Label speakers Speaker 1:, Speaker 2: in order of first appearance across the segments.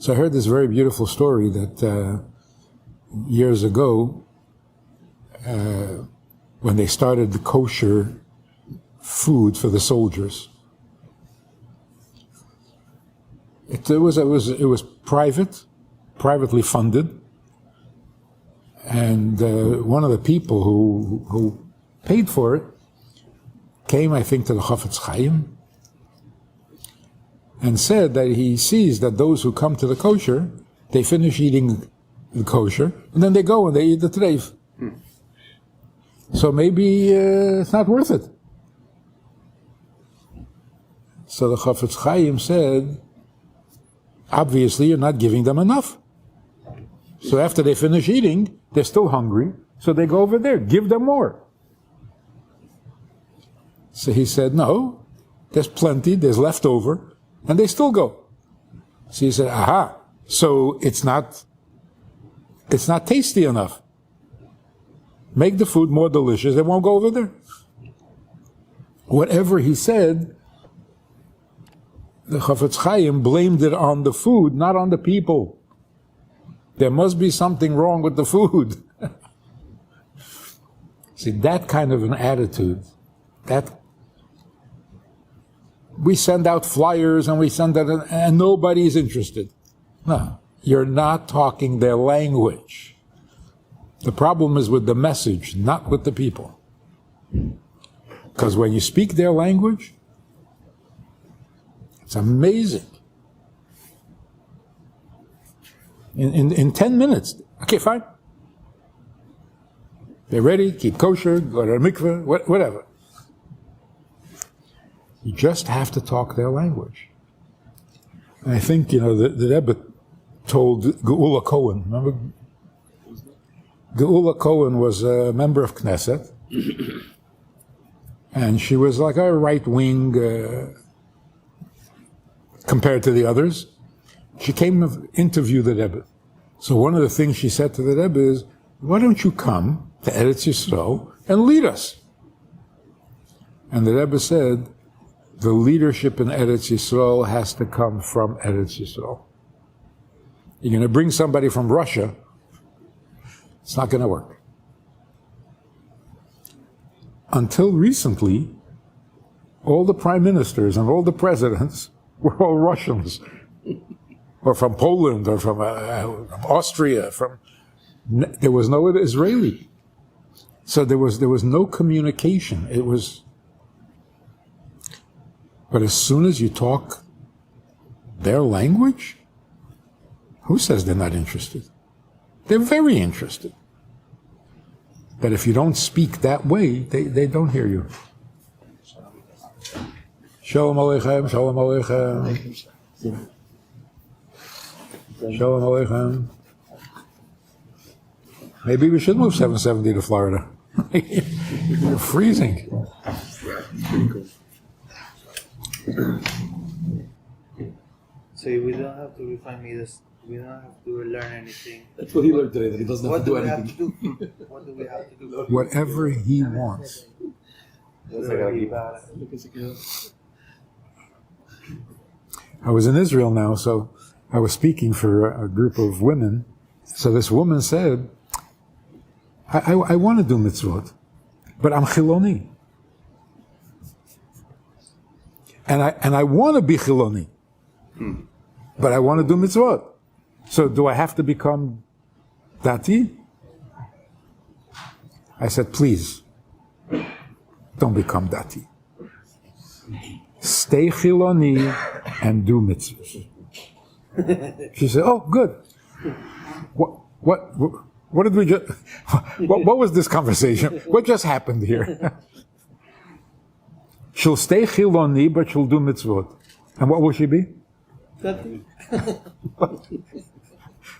Speaker 1: So I heard this very beautiful story that years ago, when they started the kosher food for the soldiers, it was privately funded, and one of the people who paid for it came, I think, to the Chafetz Chaim and said that he sees that those who come to the kosher, they finish eating the kosher, and then they go and they eat the treif. So maybe it's not worth it. So the Chafetz Chaim said, obviously you're not giving them enough. So after they finish eating, they're still hungry, so they go over there, give them more. So he said, no, there's plenty, there's leftover, and they still go. So he said, aha, so it's not tasty enough. Make the food more delicious, they won't go over there. Whatever he said, the Chafetz Chaim blamed it on the food, not on the people. There must be something wrong with the food. See, that kind of an attitude, that we send out flyers and we send that, and nobody's interested. No, you're not talking their language. The problem is with the message, not with the people. Because when you speak their language, it's amazing. In 10 minutes, okay, fine. They're ready, keep kosher, go to a mikveh, whatever. You just have to talk their language. And I think, the Rebbe told Geula Cohen, remember? Geula Cohen was a member of Knesset, and she was like a right-wing compared to the others. She came to interview the Rebbe. So one of the things she said to the Rebbe is, why don't you come to Eretz Yisrael and lead us? And the Rebbe said, the leadership in Eretz Yisrael has to come from Eretz Yisrael. You're going to bring somebody from Russia, it's not going to work. Until recently, all the prime ministers and all the presidents were all Russians, or from Poland, or from Austria. There was no Israeli, so there was no communication. It was. But as soon as you talk their language, who says they're not interested? They're very interested. But if you don't speak that way, they don't hear you. Shalom Aleichem, Shalom Aleichem. Shalom Aleichem. Maybe we should move 770 to Florida. You're freezing.
Speaker 2: So we don't have to refine this. We don't have to learn anything.
Speaker 3: That's what he learned today, that he doesn't have to do anything.
Speaker 2: What do we have to do?
Speaker 1: Whatever he wants. I was in Israel now, so I was speaking for a group of women. So this woman said, I want to do mitzvot, but I'm Chiloni. And I want to be Chiloni, but I want to do mitzvot. So do I have to become Dati? I said, please, don't become Dati. Stay Chiloni and do mitzvahs. She said, oh, good. What did we just, what was this conversation? What just happened here? She'll stay Chiloni, but she'll do mitzvot. And what will she be?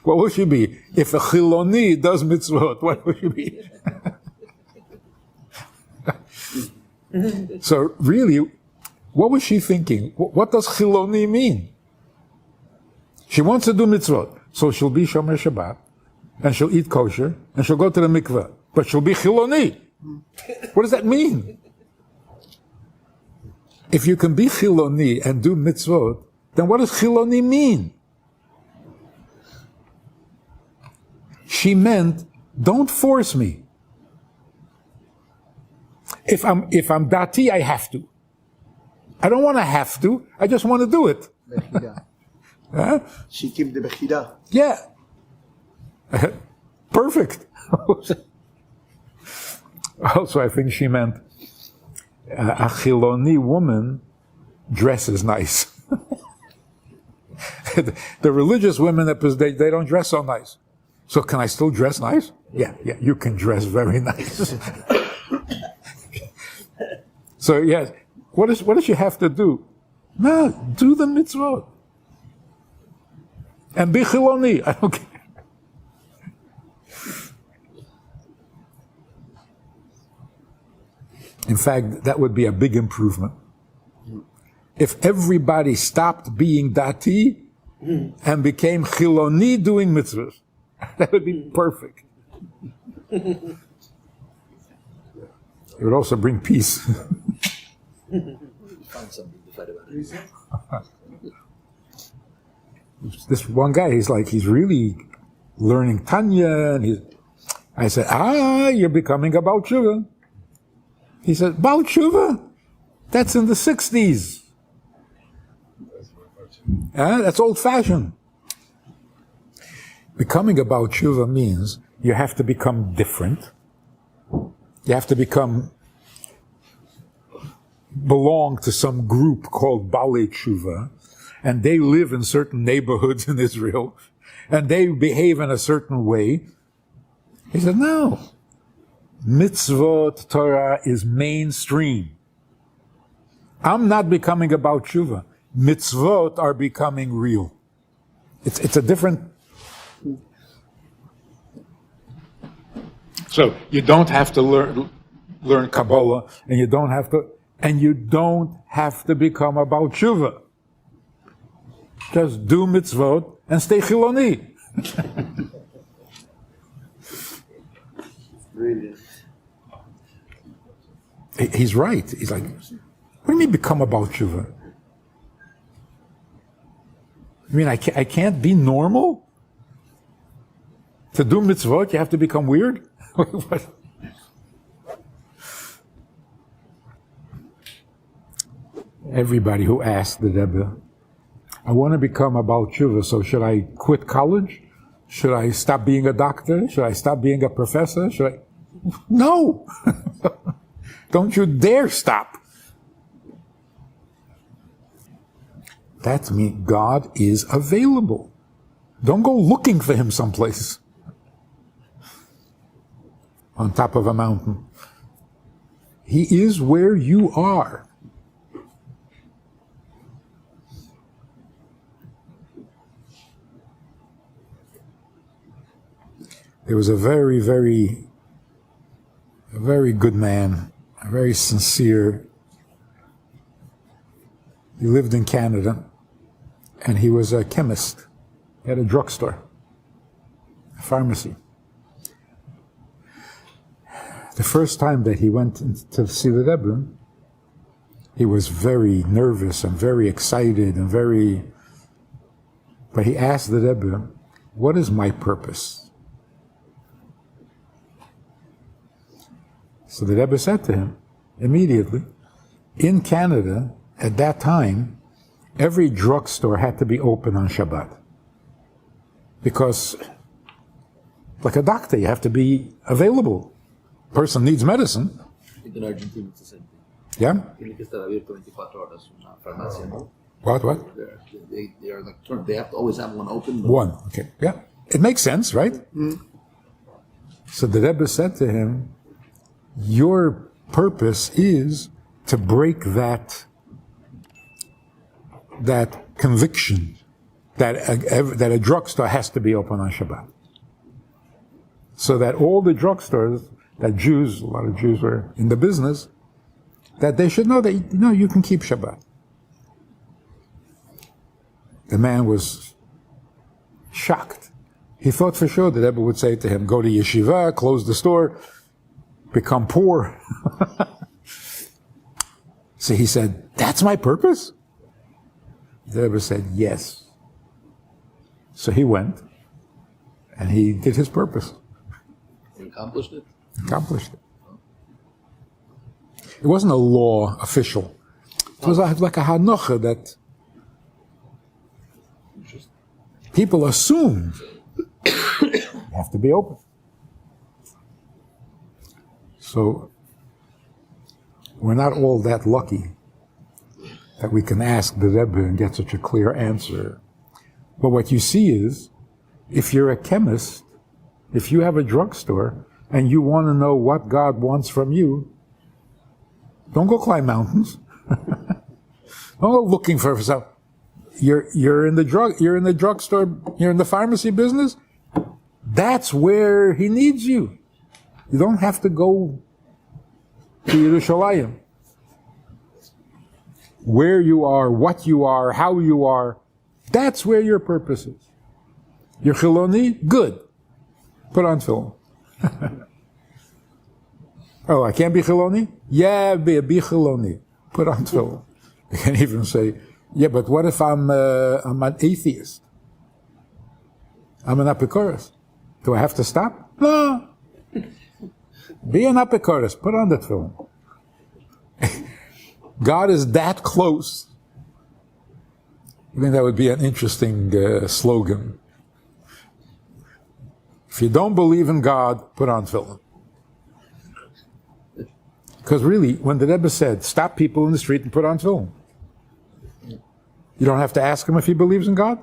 Speaker 1: What will she be? If a Chiloni does mitzvot, what will she be? So really, what was she thinking? What does Chiloni mean? She wants to do mitzvot, so she'll be Shomer Shabbat, and she'll eat kosher, and she'll go to the mikveh, but she'll be Chiloni. What does that mean? If you can be Chiloni and do mitzvot, then what does Chiloni mean? she meant, don't force me. If I'm dati, I have to. I don't want to have to. I just want to do it. Huh?
Speaker 3: She kept the bechira.
Speaker 1: Yeah. Perfect. Also, I think she meant a chiloni woman dresses nice. The religious women, they don't dress so nice. So can I still dress nice? Yeah, you can dress very nice. So yes, what does she have to do? No, do the mitzvot. And be chiloni, I don't care. In fact, that would be a big improvement. If everybody stopped being dati and became chiloni doing mitzvahs, that would be perfect. It would also bring peace.
Speaker 3: Find something to fight about.
Speaker 1: This one guy, he's really learning Tanya, and I said, you're becoming a Baal Tshuva. He said, Baal Tshuva? That's in the 60s. That's old-fashioned. Becoming a Baal Tshuva means you have to become different. You have to belong to some group called Baalei Tshuva, and they live in certain neighborhoods in Israel, and they behave in a certain way. He said, no. Mitzvot Torah is mainstream. I'm not becoming a Baal Tshuva. Mitzvot are becoming real. It's a different... So you don't have to learn Kabbalah, and you don't have to become a Baal Tshuva. Just do mitzvot and stay chiloni.
Speaker 2: Brilliant.
Speaker 1: He's right. He's like, what do you mean become a Baal Tshuva? I mean, I can't be normal? To do mitzvot, you have to become weird? What? Everybody who asked the Rebbe, I want to become a Baal Tshuva, so should I quit college? Should I stop being a doctor? Should I stop being a professor? No! Don't you dare stop. That means God is available. Don't go looking for him someplace. On top of a mountain. He is where you are. There was a very, very, very good man, a very sincere. He lived in Canada, and he was a chemist. He had a drugstore, a pharmacy. The first time that he went to see the Rebbe, he was very nervous and very excited and but he asked the Rebbe, what is my purpose? So the Rebbe said to him, immediately, in Canada, at that time, every drugstore had to be open on Shabbat. Because, like a doctor, you have to be available. Person needs medicine.
Speaker 3: In Argentina, it's the same thing.
Speaker 1: Yeah?
Speaker 3: Tiene que estar abierto 24 horas una farmacia, ¿no?
Speaker 1: What?
Speaker 3: They are like, they have to always have one open.
Speaker 1: One, okay. Yeah. It makes sense, right? Mm. So the Rebbe said to him, your purpose is to break that conviction that a drugstore has to be open on Shabbat. So that all the drugstores, that Jews, a lot of Jews were in the business, that they should know that, you can keep Shabbat. The man was shocked. He thought for sure that Rebbe would say to him, go to yeshiva, close the store, become poor. So he said, that's my purpose? The Rebbe said, yes. So he went, And he did his purpose.
Speaker 3: He accomplished it.
Speaker 1: Accomplished it. It wasn't a law official. It was like a hanocha that people assume you have to be open. So we're not all that lucky that we can ask the Rebbe and get such a clear answer. But what you see is, if you're a chemist, if you have a drugstore, and you want to know what God wants from you, don't go climb mountains. Don't go looking for stuff. You're in the drugstore, you're in the pharmacy business. That's where he needs you. You don't have to go to Yerushalayim. Where you are, what you are, how you are, that's where your purpose is. You're Chiloni? Good. Put on film. Oh, I can't be Chiloni? Yeah, be Chiloni. Put on film. You can even say, yeah, but what if I'm an atheist? I'm an Epicurus. Do I have to stop? No. Be an Epicurus. Put on that film. God is that close. I think that would be an interesting slogan. If you don't believe in God, put on film. Because really, when the Rebbe said, stop people in the street and put on film, you don't have to ask him if he believes in God?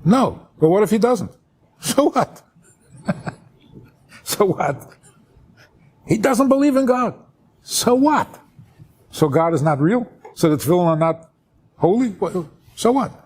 Speaker 1: No. But what if he doesn't? So what? So what? He doesn't believe in God. So what? So God is not real? So the tefillin are not holy? So what?